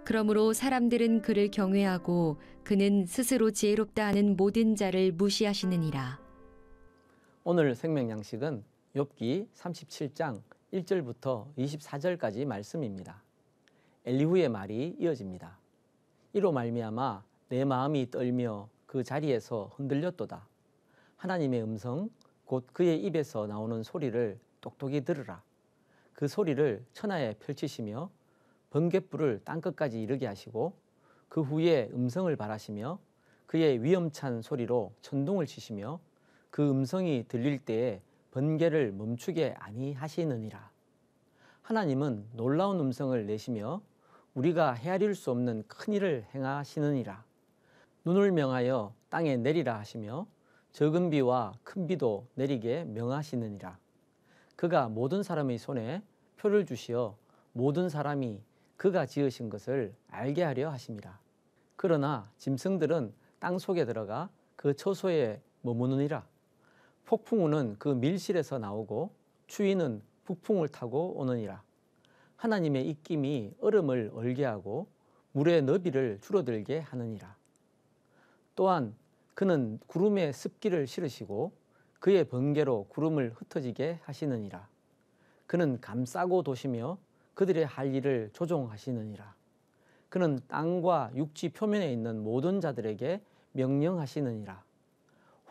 그러므로 사람들은 그를 경외하고 그는 스스로 지혜롭다 하는 모든 자를 무시하시느니라. 오늘 생명 양식은 욥기 37장 1절부터 24절까지 말씀입니다. 엘리후의 말이 이어집니다. 이로 말미암아 내 마음이 떨며 그 자리에서 흔들렸도다. 하나님의 음성 곧 그의 입에서 나오는 소리를 똑똑히 들으라. 그 소리를 천하에 펼치시며 번갯불을 땅끝까지 이르게 하시고 그 후에 음성을 발하시며 그의 위엄찬 소리로 천둥을 치시며 그 음성이 들릴 때에 번개를 멈추게 아니하시느니라. 하나님은 놀라운 음성을 내시며 우리가 헤아릴 수 없는 큰 일을 행하시느니라. 눈을 명하여 땅에 내리라 하시며 적은 비와 큰 비도 내리게 명하시느니라. 그가 모든 사람의 손에 표를 주시어 모든 사람이 그가 지으신 것을 알게 하려 하심이라. 그러나 짐승들은 땅 속에 들어가 그 처소에 머무느니라. 폭풍우는 그 밀실에서 나오고 추위는 북풍을 타고 오느니라. 하나님의 입김이 얼음을 얼게 하고 물의 너비를 줄어들게 하느니라. 또한 그는 구름에 습기를 실으시고 그의 번개로 구름을 흩어지게 하시느니라. 그는 감싸고 도시며 그들의 할 일을 조종하시느니라. 그는 땅과 육지 표면에 있는 모든 자들에게 명령하시느니라.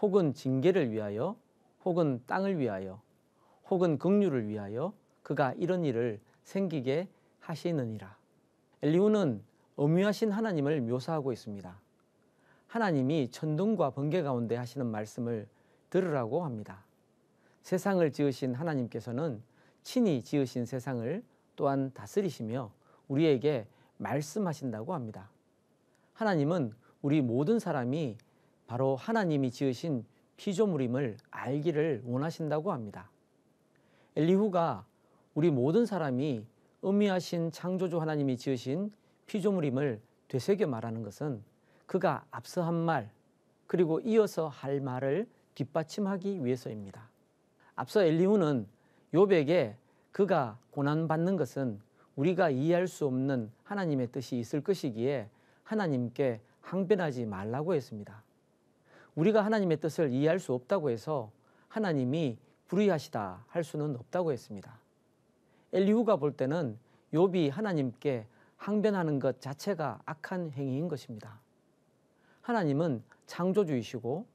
혹은 징계를 위하여 혹은 땅을 위하여 혹은 긍휼을 위하여 그가 이런 일을 생기게 하시느니라. 엘리후는 엄위하신 하나님을 묘사하고 있습니다. 하나님이 천둥과 번개 가운데 하시는 말씀을 들으라고 합니다. 세상을 지으신 하나님께서는 친히 지으신 세상을 또한 다스리시며 우리에게 말씀하신다고 합니다. 하나님은 우리 모든 사람이 바로 하나님이 지으신 피조물임을 알기를 원하신다고 합니다. 엘리후가 우리 모든 사람이 엄위하신 창조주 하나님이 지으신 피조물임을 되새겨 말하는 것은 그가 앞서 한 말 그리고 이어서 할 말을 뒷받침하기 위해서입니다. 앞서 엘리후는 욥에게 그가 고난받는 것은 우리가 이해할 수 없는 하나님의 뜻이 있을 것이기에 하나님께 항변하지 말라고 했습니다. 우리가 하나님의 뜻을 이해할 수 없다고 해서 하나님이 불의하시다 할 수는 없다고 했습니다. 엘리후가 볼 때는 욥이 하나님께 항변하는 것 자체가 악한 행위인 것입니다. 하나님은 창조주이시고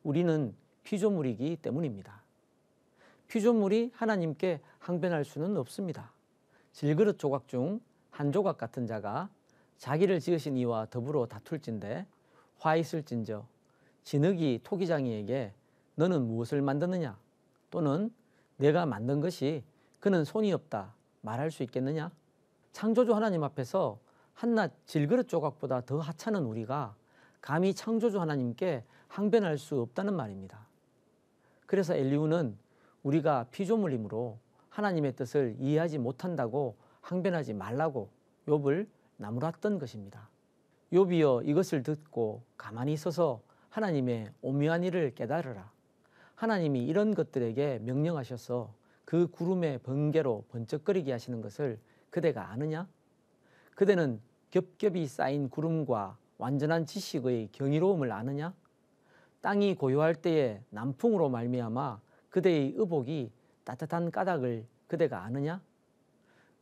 우리는 피조물이기 때문입니다. 피조물이 하나님께 항변할 수는 없습니다. 질그릇 조각 중 한 조각 같은 자가 자기를 지으신 이와 더불어 다툴진대 화 있을진저 진흙이 토기장이에게 너는 무엇을 만드느냐 또는 내가 만든 것이 그는 손이 없다 말할 수 있겠느냐. 창조주 하나님 앞에서 한낱 질그릇 조각보다 더 하찮은 우리가 감히 창조주 하나님께 항변할 수 없다는 말입니다. 그래서 엘리후는 우리가 피조물이므로 하나님의 뜻을 이해하지 못한다고 항변하지 말라고 욥을 나무랐던 것입니다. 욥이여 이것을 듣고 가만히 있어서 하나님의 오묘한 일을 깨달으라. 하나님이 이런 것들에게 명령하셔서 그 구름의 번개로 번쩍거리게 하시는 것을 그대가 아느냐? 그대는 겹겹이 쌓인 구름과 완전한 지식의 경이로움을 아느냐? 땅이 고요할 때에 남풍으로 말미암아 그대의 의복이 따뜻한 까닭을 그대가 아느냐?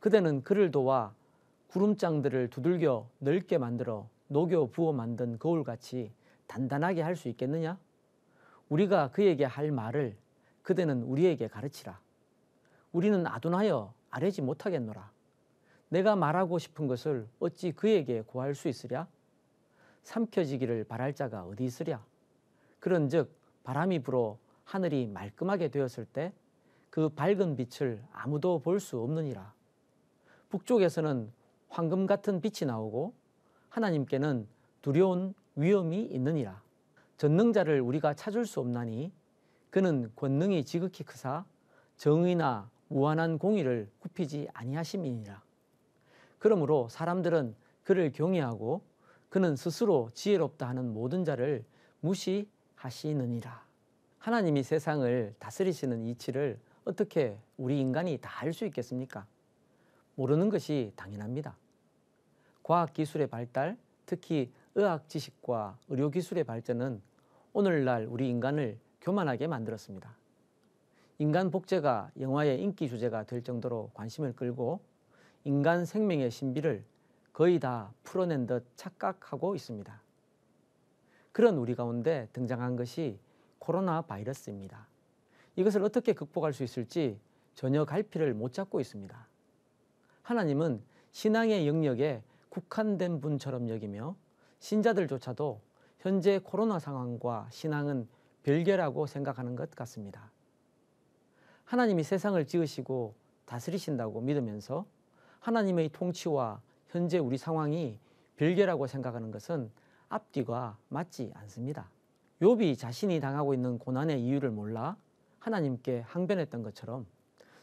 그대는 그를 도와 구름장들을 두들겨 넓게 만들어 녹여 부어 만든 거울같이 단단하게 할 수 있겠느냐? 우리가 그에게 할 말을 그대는 우리에게 가르치라. 우리는 아둔하여 아뢰지 못하겠노라. 내가 말하고 싶은 것을 어찌 그에게 구할 수 있으랴? 삼켜지기를 바랄 자가 어디 있으랴? 그런즉 바람이 불어 하늘이 말끔하게 되었을 때 그 밝은 빛을 아무도 볼 수 없느니라. 북쪽에서는 황금 같은 빛이 나오고 하나님께는 두려운 위험이 있느니라. 전능자를 우리가 찾을 수 없나니 그는 권능이 지극히 크사 정의나 무한한 공의를 굽히지 아니하심이니라. 그러므로 사람들은 그를 경외하고 그는 스스로 지혜롭다 하는 모든 자를 무시하시느니라. 하나님이 세상을 다스리시는 이치를 어떻게 우리 인간이 다 알 수 있겠습니까? 모르는 것이 당연합니다. 과학기술의 발달, 특히 의학 지식과 의료기술의 발전은 오늘날 우리 인간을 교만하게 만들었습니다. 인간 복제가 영화의 인기 주제가 될 정도로 관심을 끌고 인간 생명의 신비를 거의 다 풀어낸 듯 착각하고 있습니다. 그런 우리 가운데 등장한 것이 코로나 바이러스입니다. 이것을 어떻게 극복할 수 있을지 전혀 갈피를 못 잡고 있습니다. 하나님은 신앙의 영역에 국한된 분처럼 여기며 신자들조차도 현재 코로나 상황과 신앙은 별개라고 생각하는 것 같습니다. 하나님이 세상을 지으시고 다스리신다고 믿으면서 하나님의 통치와 현재 우리 상황이 별개라고 생각하는 것은 앞뒤가 맞지 않습니다. 욥이 자신이 당하고 있는 고난의 이유를 몰라 하나님께 항변했던 것처럼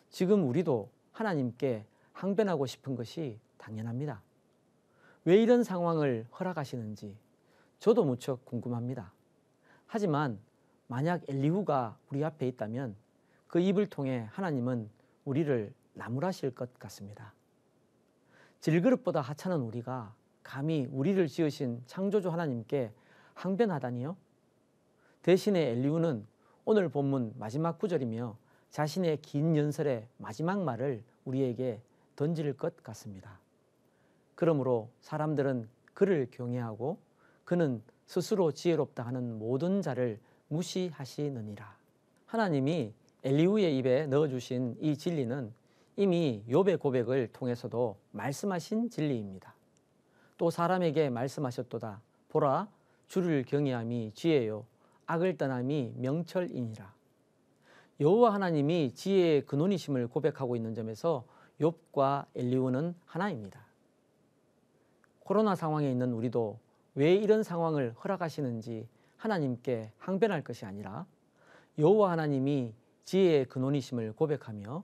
지금 우리도 하나님께 항변하고 싶은 것이 당연합니다. 왜 이런 상황을 허락하시는지 저도 무척 궁금합니다. 하지만 만약 엘리후가 우리 앞에 있다면 그 입을 통해 하나님은 우리를 나무라실 것 같습니다. 질그릇보다 하찮은 우리가 감히 우리를 지으신 창조주 하나님께 항변하다니요? 대신에 엘리후는 오늘 본문 마지막 구절이며 자신의 긴 연설의 마지막 말을 우리에게 던질 것 같습니다. 그러므로 사람들은 그를 경외하고 그는 스스로 지혜롭다 하는 모든 자를 무시하시느니라. 하나님이 엘리후의 입에 넣어주신 이 진리는 이미 욥의 고백을 통해서도 말씀하신 진리입니다. 또 사람에게 말씀하셨도다. 보라, 주를 경외함이 지혜요 악을 떠남이 명철이니라. 여호와 하나님이 지혜의 근원이심을 고백하고 있는 점에서 욥과 엘리후는 하나입니다. 코로나 상황에 있는 우리도 왜 이런 상황을 허락하시는지 하나님께 항변할 것이 아니라 여호와 하나님이 지혜의 근원이심을 고백하며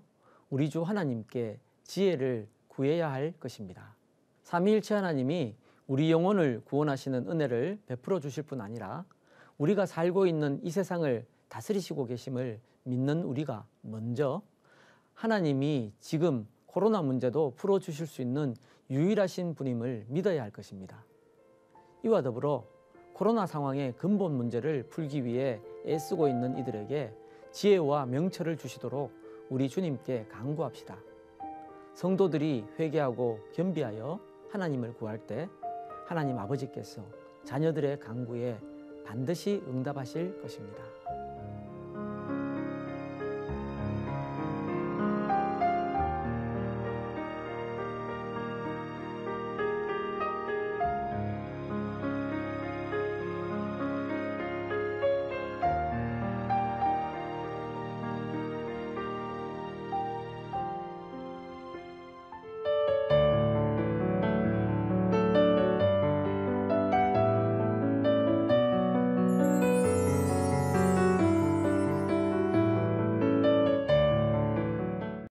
우리 주 하나님께 지혜를 구해야 할 것입니다. 삼위일체 하나님이 우리 영혼을 구원하시는 은혜를 베풀어 주실 뿐 아니라 우리가 살고 있는 이 세상을 다스리시고 계심을 믿는 우리가 먼저 하나님이 지금 코로나 문제도 풀어주실 수 있는 유일하신 분임을 믿어야 할 것입니다. 이와 더불어 코로나 상황의 근본 문제를 풀기 위해 애쓰고 있는 이들에게 지혜와 명철을 주시도록 우리 주님께 간구합시다. 성도들이 회개하고 겸비하여 하나님을 구할 때 하나님 아버지께서 자녀들의 간구에 반드시 응답하실 것입니다.